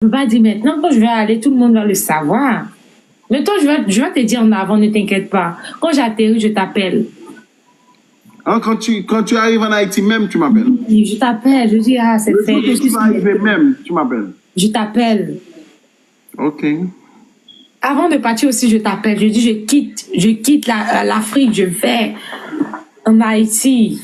Je ne peux pas dire maintenant, quand je vais aller, tout le monde va le savoir. Mais toi, je vais te dire en avant, ne t'inquiète pas. Quand j'atterris, je t'appelle. Hein, quand tu arrives en Haïti même, tu m'appelles. Je t'appelle, je dis, ah, c'est fait. Le jour que tu vas arriver même, tu m'appelles. Je t'appelle. Ok. Avant de partir aussi, je t'appelle. Je dis, je quitte l'Afrique, je vais en Haïti.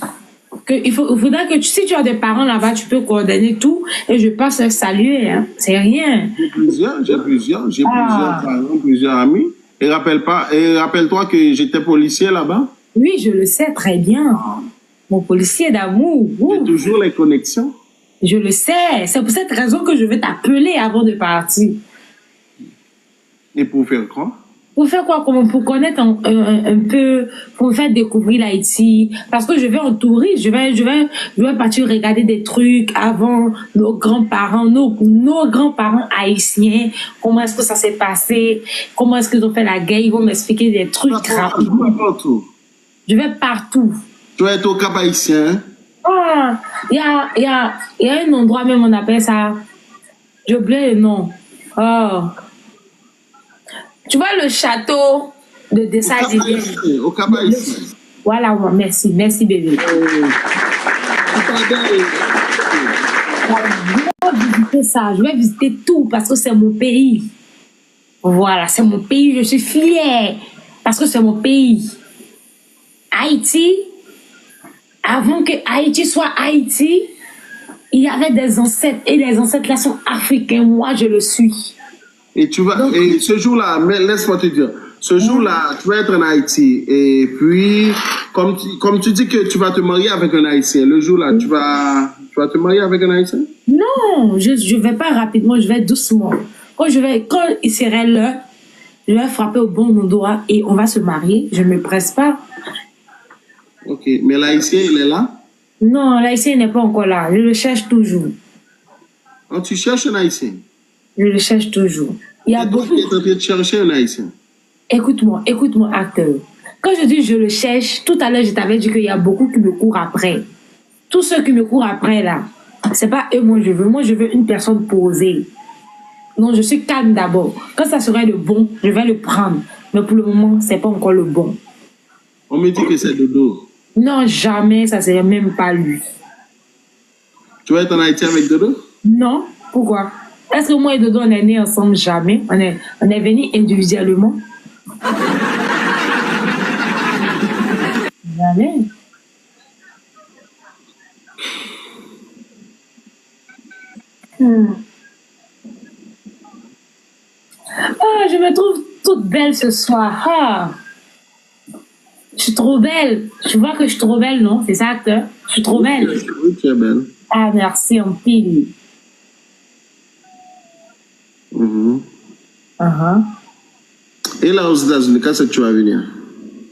Il faudra que si tu as des parents là-bas, tu peux coordonner tout et je passe leur saluer. Hein. C'est rien. J'ai plusieurs parents, plusieurs amis. Et rappelle-toi que j'étais policier là-bas. Oui, je le sais très bien. Mon policier d'amour. J'ai toujours les connexions. Je le sais. C'est pour cette raison que je vais t'appeler avant de partir. Et pour faire quoi? Pour faire quoi? Pour connaître un peu, pour me faire découvrir l'Haïti. Parce que je vais en tourisme, je vais partir regarder des trucs avant nos grands-parents, nos grands-parents haïtiens. Comment est-ce que ça s'est passé? Comment est-ce qu'ils ont fait la guerre? Ils vont m'expliquer des trucs partout. Je vais partout. Tu vas être au Cap Haïtien? Ah, il y a un endroit même, on appelle ça. J'ai oublié le nom. Oh. Tu vois le château de Dessailly. Au Cap Haïtien. Voilà, merci bébé. Je vais visiter ça, je vais visiter tout parce que c'est mon pays. Voilà, c'est mon pays, je suis fière parce que c'est mon pays. Haïti, avant que Haïti soit Haïti, il y avait des ancêtres et les ancêtres là sont africains. Moi, je le suis. Et tu vas, et ce jour-là, laisse-moi te dire, ce jour-là, tu vas être en Haïti. Et puis, comme tu dis que tu vas te marier avec un Haïtien, le jour-là, tu vas te marier avec un Haïtien? Non, je ne vais pas rapidement, je vais doucement. Quand il serait l'heure, je vais frapper au bon endroit et on va se marier. Je ne me presse pas. Ok, mais l'Haïtien, il est là? Non, l'Haïtien n'est pas encore là. Je le cherche toujours. Oh, tu cherches un Haïtien? Je le cherche toujours. Il y a beaucoup. Tu es en train de chercher un Haïtien. Écoute-moi, acteur. Quand je dis je le cherche, tout à l'heure, je t'avais dit qu'il y a beaucoup qui me courent après. Tous ceux qui me courent après, là, c'est pas eux, moi, je veux. Moi, je veux une personne posée. Non, je suis calme d'abord. Quand ça serait le bon, je vais le prendre. Mais pour le moment, c'est pas encore le bon. On me dit que c'est Dodo. Non, jamais, ça serait même pas lui. Tu vas être en Haïti avec Dodo? Non, pourquoi? Est-ce que moi et Dodo, on est nés ensemble? Jamais. On est venus individuellement. Jamais. Ah, je me trouve toute belle ce soir. Ah. Je suis trop belle. Tu vois que je suis trop belle, non? C'est ça, acteur? Je suis trop belle. Oui, tu es belle. Ah, merci, en pile. Et là, aux États-Unis, quand est-ce que tu vas venir?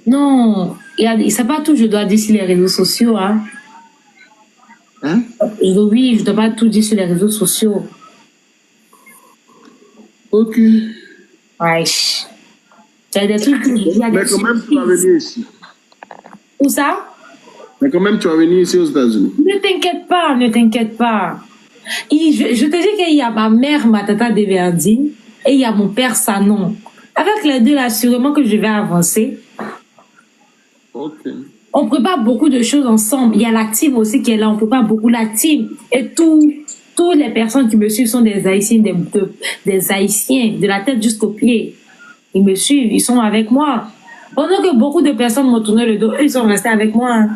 Non, c'est pas tout, je dois dire sur les réseaux sociaux. Hein? Oui, je dois pas tout dire sur les réseaux sociaux. Ok. Ouais. C'est des trucs que je dis à des Mais quand même, tu vas venir ici. Où ça? Mais quand même, tu vas venir ici aux États-Unis. Ne t'inquiète pas, ne t'inquiète pas. Je te dis qu'il y a ma mère, ma tata Deverdine, et il y a mon père Sanon. Avec les deux, là, sûrement que je vais avancer. Ok. On prépare beaucoup de choses ensemble. Il y a la team aussi qui est là. On prépare beaucoup la team. Et toutes les personnes qui me suivent sont des Haïtiens, des Haïtiens, de la tête jusqu'aux pieds. Ils me suivent, ils sont avec moi. Pendant que beaucoup de personnes m'ont tourné le dos, eux, ils sont restés avec moi. Hein.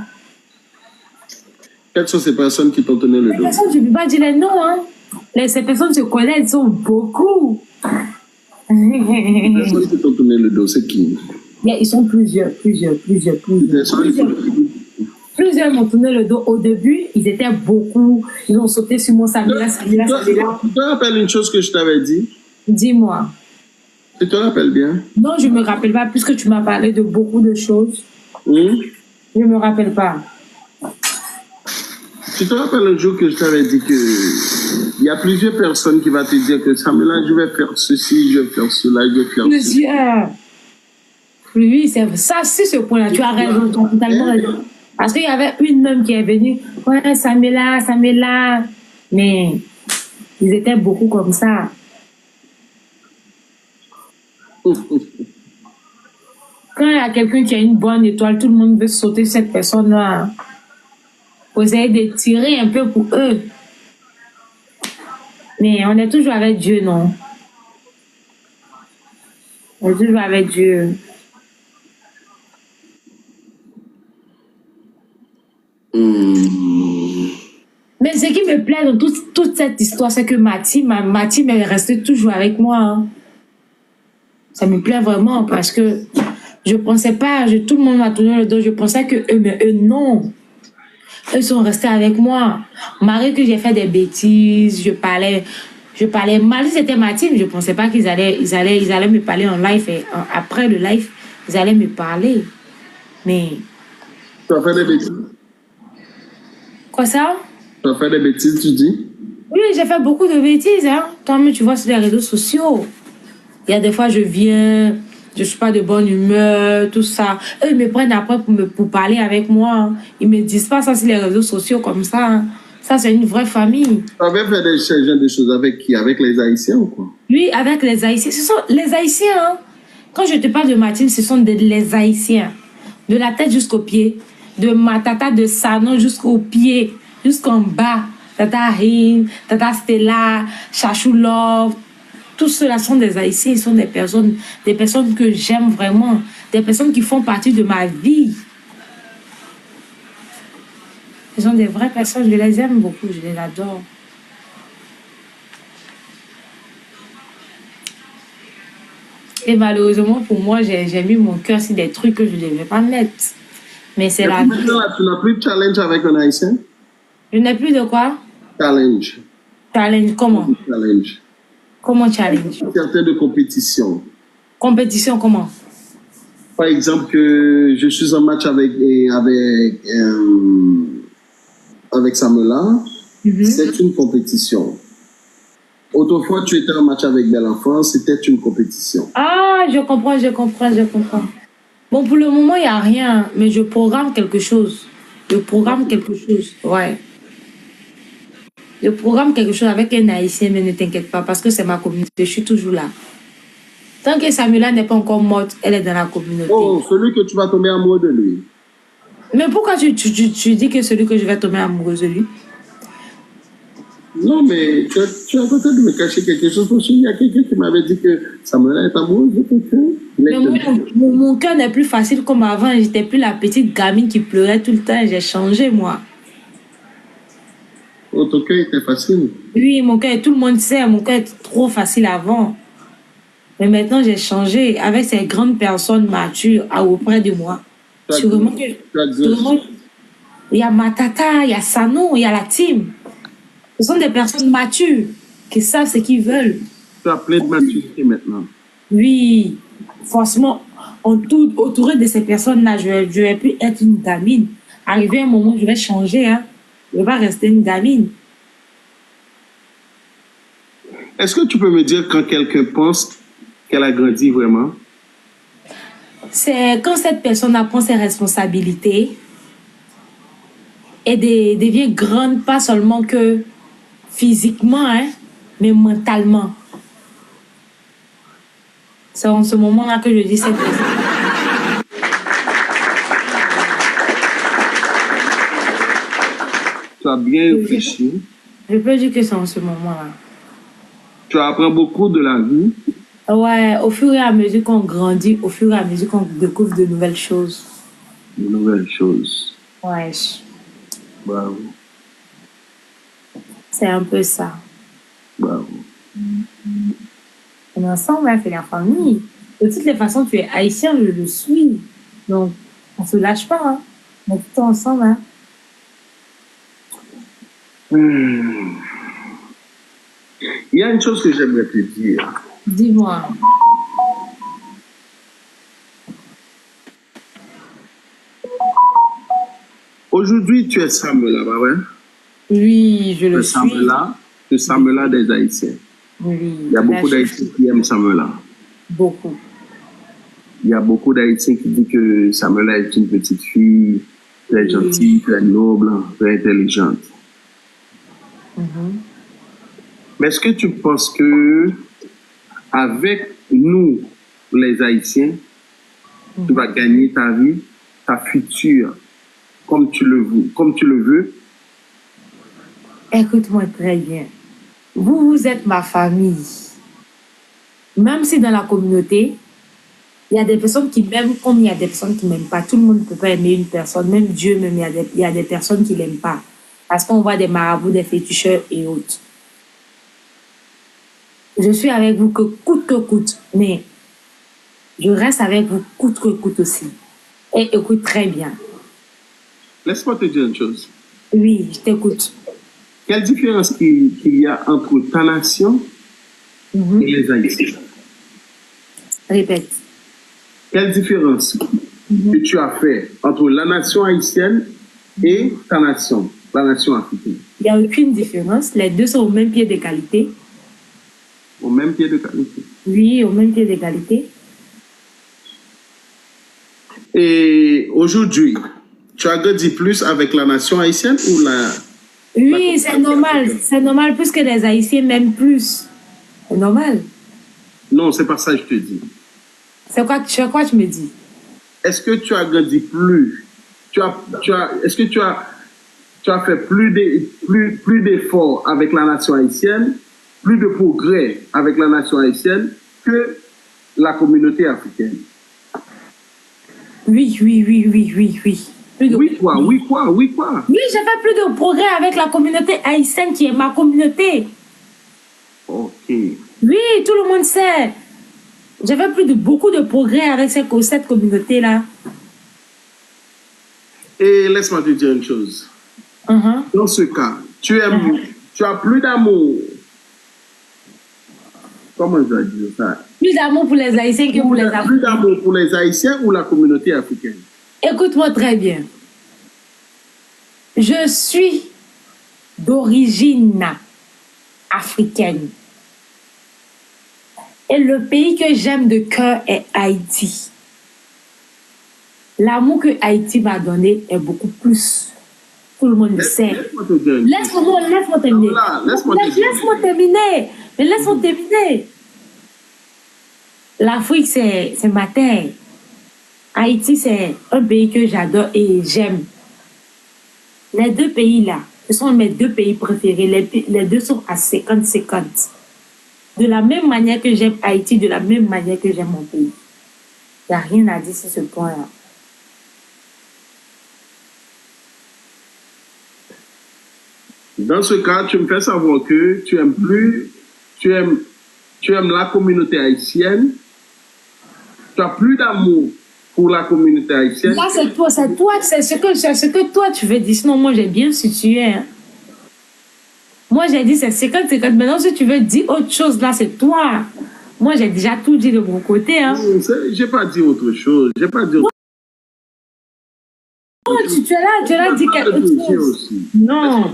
Quelles sont ces personnes qui t'ont tourné le dos? Personnes, je ne peux pas dire les noms. Hein. Ces personnes se connaissent, ils sont beaucoup. Les personnes qui t'ont tourné le dos, c'est qui? Ils sont plusieurs. Plusieurs m'ont tourné le dos. Au début, ils étaient beaucoup. Ils ont sauté sur mon Samila. Tu te rappelles une chose que je t'avais dit? Dis-moi. Tu te rappelles bien? Non, je ne me rappelle pas, puisque tu m'as parlé de beaucoup de choses. Oui. Je ne me rappelle pas. Tu te rappelles le jour que je t'avais dit qu'il y a plusieurs personnes qui vont te dire que Samila, je vais faire ceci, je vais faire cela, je vais faire plusieurs. Oui, c'est ça, c'est ce point-là. Tu as raison, totalement raison. Parce qu'il y avait une même qui est venue. Ouais, Samila. Mais ils étaient beaucoup comme ça. Quand il y a quelqu'un qui a une bonne étoile, tout le monde veut sauter cette personne-là. Vous essayez de tirer un peu pour eux. Mais on est toujours avec Dieu, non? On est toujours avec Dieu. Mais ce qui me plaît dans toute cette histoire, c'est que ma team est restée toujours avec moi. Hein. Ça me plaît vraiment parce que je pensais pas, tout le monde m'a tourné le dos, je pensais que eux, mais eux, non. Eux sont restés avec moi. Malgré que j'ai fait des bêtises, je parlais mal. C'était ma team, je pensais pas qu'ils allaient me parler en live et après le live, ils allaient me parler. Mais. Tu as fait des bêtises? Quoi ça? Tu as fait des bêtises, tu dis? Oui, j'ai fait beaucoup de bêtises. Hein. Toi-même, tu vois sur les réseaux sociaux. Il y a des fois, je viens, je suis pas de bonne humeur, tout ça. Eux, ils me prennent après pour parler avec moi. Hein. Ils me disent pas ça sur les réseaux sociaux comme ça. Hein. Ça, c'est une vraie famille. Tu avais fait ce genre de choses avec qui? Avec les Haïtiens ou quoi? Oui, avec les Haïtiens. Ce sont les Haïtiens. Hein. Quand je te parle de ma team, ce sont les Haïtiens. De la tête jusqu'au pied. De ma tata de Sanon jusqu'au pied. Jusqu'en bas. Tata Rim, Tata Stella, Chachou Love. Tous ceux-là sont des Haïtiens, ils sont des personnes que j'aime vraiment, des personnes qui font partie de ma vie. Ils sont des vraies personnes, je les aime beaucoup, je les adore. Et malheureusement pour moi, j'ai mis mon cœur sur des trucs que je ne devais pas mettre. Mais c'est la vie. Tu n'as plus de challenge avec un Haïtien? Je n'ai plus de quoi? Challenge. Challenge, comment? Challenge. Comment challenge? Certaines de compétition. Compétition, comment? Par exemple, que je suis en match avec Samuela, c'est une compétition. Autrefois, tu étais en match avec Belle Enfance, c'était une compétition. Ah, je comprends. Bon, pour le moment, il n'y a rien, mais je programme quelque chose. Ouais. Je programme quelque chose avec un Haïtien, mais ne t'inquiète pas, parce que c'est ma communauté, je suis toujours là. Tant que Samuela n'est pas encore morte, elle est dans la communauté. Oh, celui que tu vas tomber amoureux de lui. Mais pourquoi tu dis que celui que je vais tomber amoureux de lui? Non, mais tu as tenté de me cacher quelque chose, parce qu'il y a quelqu'un qui m'avait dit que Samuela est amoureuse de quelqu'un. Mais mon cœur n'est plus facile comme avant, j'étais plus la petite gamine qui pleurait tout le temps, j'ai changé, moi. Oh, ton cœur était facile? Oui, mon cœur, tout le monde sait, mon cœur était trop facile avant. Mais maintenant, j'ai changé avec ces grandes personnes matures auprès de moi. Sûrement que, il y a ma tata, il y a Sano, il y a la team. Ce sont des personnes matures qui savent ce qu'ils veulent. Tu as plein de maturité maintenant. Oui, franchement, autour de ces personnes-là, je vais plus être une gamine. Arrivé un moment, je vais changer. Hein. Je ne vais pas rester une gamine. Est-ce que tu peux me dire quand quelqu'un pense qu'elle a grandi vraiment? C'est quand cette personne apprend ses responsabilités et devient grande, pas seulement que physiquement, hein, mais mentalement. C'est en ce moment-là que je dis cette personne. Tu as bien réfléchi. Je peux dire que c'est en ce moment-là. Tu apprends beaucoup de la vie. Ouais, au fur et à mesure qu'on grandit, au fur et à mesure qu'on découvre de nouvelles choses. De nouvelles choses. Ouais. Bravo. C'est un peu ça. Bravo. On est ensemble, hein, c'est la famille. De toutes les façons, tu es haïtien, je le suis. Donc, on ne se lâche pas. Hein. On est tout ensemble. Hein. Il y a une chose que j'aimerais te dire. Dis-moi. Aujourd'hui, tu es Samuela, pas vrai? Oui, je le suis. Le Samuela des Haïtiens. Oui. Il y a beaucoup d'Haïtiens qui aiment Samuela. Beaucoup. Il y a beaucoup d'Haïtiens qui disent que Samuela est une petite fille très gentille, très noble, très intelligente. Mais est-ce que tu penses que avec nous, les Haïtiens, tu vas gagner ta vie, ta future, comme tu le veux. Écoute-moi très bien. Vous êtes ma famille. Même si dans la communauté, il y a des personnes qui m'aiment comme il y a des personnes qui ne m'aiment pas. Tout le monde ne peut pas aimer une personne. Même Dieu, même il y a des personnes qui ne l'aiment pas. Parce qu'on voit des marabouts, des féticheurs et autres. Je suis avec vous que coûte. Mais je reste avec vous coûte que coûte aussi. Et écoute très bien. Laisse-moi te dire une chose. Oui, je t'écoute. Quelle différence qu'il y a entre ta nation et les Haïtiens? Répète. Quelle différence que tu as fait entre la nation haïtienne et ta nation, la nation africaine? Il n'y a aucune différence. Les deux sont au même pied d'égalité. Au même pied d'égalité? Oui, au même pied d'égalité. Et aujourd'hui, tu as grandi plus avec la nation haïtienne ou la... Oui, c'est normal. C'est normal puisque les Haïtiens m'aiment plus. C'est normal. Non, c'est pas ça que je te dis. C'est quoi tu me dis? Est-ce que tu as grandi plus? Est-ce que tu as fait plus d'efforts avec la nation haïtienne, plus de progrès avec la nation haïtienne que la communauté africaine? Oui. Oui, quoi? Oui, j'ai fait plus de progrès avec la communauté haïtienne qui est ma communauté. Ok. Oui, tout le monde sait. J'ai fait beaucoup de progrès avec cette communauté-là. Et laisse-moi te dire une chose. Dans ce cas, tu as plus d'amour. Comment je dois dire ça? Plus d'amour pour les Haïtiens que pour les Africains. Plus d'amour pour les Haïtiens ou la communauté africaine? Écoute-moi très bien. Je suis d'origine africaine. Et le pays que j'aime de cœur est Haïti. L'amour que Haïti m'a donné est beaucoup plus. Tout le monde le sait. Laisse-moi terminer. Laisse-moi terminer. Mais laisse-moi terminer. L'Afrique, c'est ma terre. Haïti, c'est un pays que j'adore et j'aime. Les deux pays-là, ce sont mes deux pays préférés. Les deux sont à 50-50. De la même manière que j'aime Haïti, de la même manière que j'aime mon pays. Il n'y a rien à dire sur ce point-là. Dans ce cas, tu me fais savoir que tu aimes la communauté haïtienne, tu as plus d'amour pour la communauté haïtienne. Là, c'est ce que toi tu veux dire. Sinon, moi, j'ai bien situé. Hein. Moi, j'ai dit c'est 50-50. Maintenant, si tu veux dire autre chose, là, c'est toi. Moi, j'ai déjà tout dit de mon côté. Hein. Je n'ai pas dit autre chose. J'ai pas dit autre chose. Non, tu es là dit quelque chose. Non.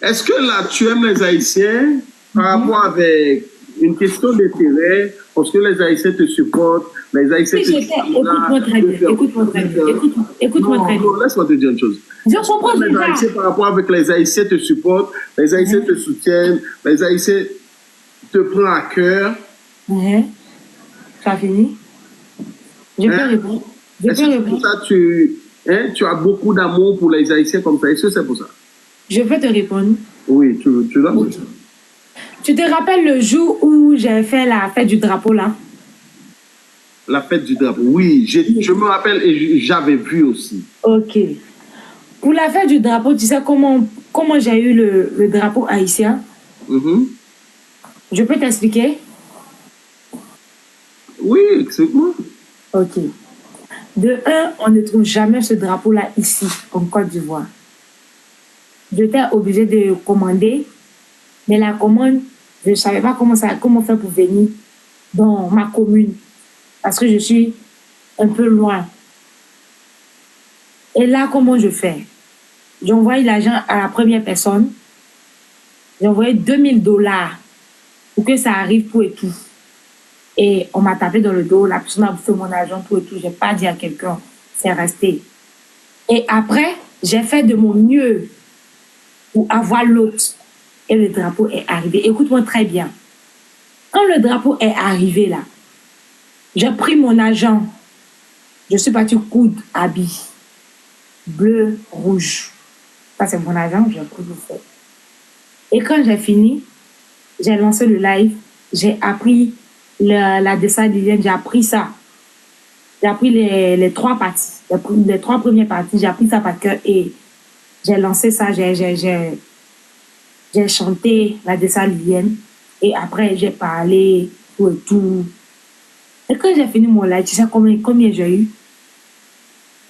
Est-ce que là, tu aimes les Haïtiens par rapport avec une question d'intérêt, parce que les Haïtiens te supportent, les Haïtiens te supportent. Écoute-moi très bien. Écoute-moi très bien. Non, laisse-moi te dire une chose. Je comprends les Haïtiens par rapport avec les Haïtiens te supportent, les Haïtiens te soutiennent, les Haïtiens te prennent à cœur. Tu as fini? Je peux répondre. Est-ce que c'est pour ça que tu as beaucoup d'amour pour les Haïtiens comme ça? Est-ce que c'est pour ça? Je peux te répondre. Oui, tu l'as. Okay. Tu te rappelles le jour où j'ai fait la fête du drapeau là? La fête du drapeau, oui. Je me rappelle et j'avais vu aussi. Ok. Pour la fête du drapeau, tu sais comment j'ai eu le drapeau haïtien? Je peux t'expliquer? Oui, explique-moi. Ok. De un, on ne trouve jamais ce drapeau-là ici, en Côte d'Ivoire. J'étais obligée de commander, mais la commande, je ne savais pas comment faire pour venir dans ma commune, parce que je suis un peu loin. Et là, comment je fais? J'ai envoyé l'argent à la première personne. J'ai envoyé $2000 pour que ça arrive tout et tout. Et on m'a tapé dans le dos, la personne a bouffé mon argent, tout et tout. Je n'ai pas dit à quelqu'un, c'est resté. Et après, j'ai fait de mon mieux pour avoir l'autre. Et le drapeau est arrivé. Écoute-moi très bien. Quand le drapeau est arrivé là, j'ai pris mon argent. Je suis partie coudre habit bleu, rouge. Ça, c'est mon argent, j'ai pris le fait. Et quand j'ai fini, j'ai lancé le live. J'ai appris la dessin lilienne, j'ai appris ça. J'ai appris les trois parties. Les trois premières parties, j'ai appris ça par cœur et j'ai lancé ça. J'ai chanté la dessin lilienne et après j'ai parlé tout et tout. Et quand j'ai fini mon live, tu sais combien j'ai eu?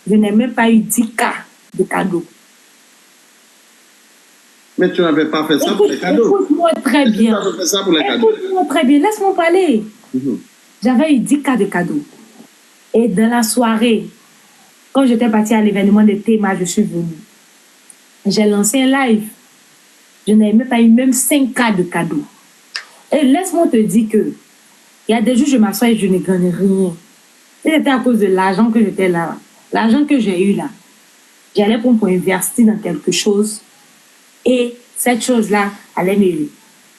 Je n'ai même pas eu 10K de cadeaux. Mais tu n'avais pas fait ça pour les cadeaux. Écoute-moi très bien. Tu n'avais pas fait ça pour les cadeaux. Écoute-moi très bien. Laisse-moi parler. J'avais eu 10K de cadeaux. Et dans la soirée, quand j'étais partie à l'événement de Théma, je suis venue. J'ai lancé un live. Je n'avais même pas eu même 5K de cadeaux. Et laisse-moi te dire que il y a des jours, je m'assois et je ne gagne rien. C'était à cause de l'argent que j'étais là. L'argent que j'ai eu là. J'allais pour investir dans quelque chose. Et cette chose-là allait me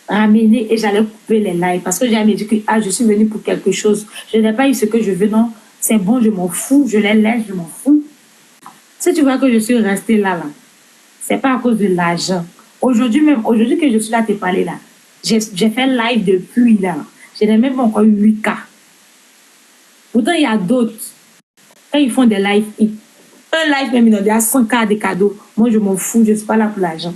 ramener et j'allais couper les lives. Parce que j'allais me dire que je suis venue pour quelque chose. Je n'ai pas eu ce que je veux. Non, c'est bon, je m'en fous. Je les laisse, je m'en fous. Si tu vois que je suis restée là, c'est pas à cause de l'argent. Aujourd'hui que je suis là te parler là, j'ai fait live depuis là. Je n'ai même pas encore eu 8K. Pourtant, il y a d'autres. Quand ils font des lives, un live même, il y a 100K de cadeaux. Moi, je m'en fous, je ne suis pas là pour l'argent.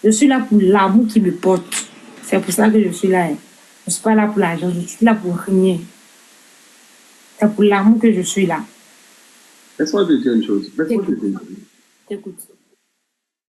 Je suis là pour l'amour qui me porte. C'est pour ça que je suis là. Je ne suis pas là pour l'argent, je suis là pour rien. C'est pour l'amour que je suis là. Laisse-moi te dire une chose. Laisse-moi te dire une chose. Écoute.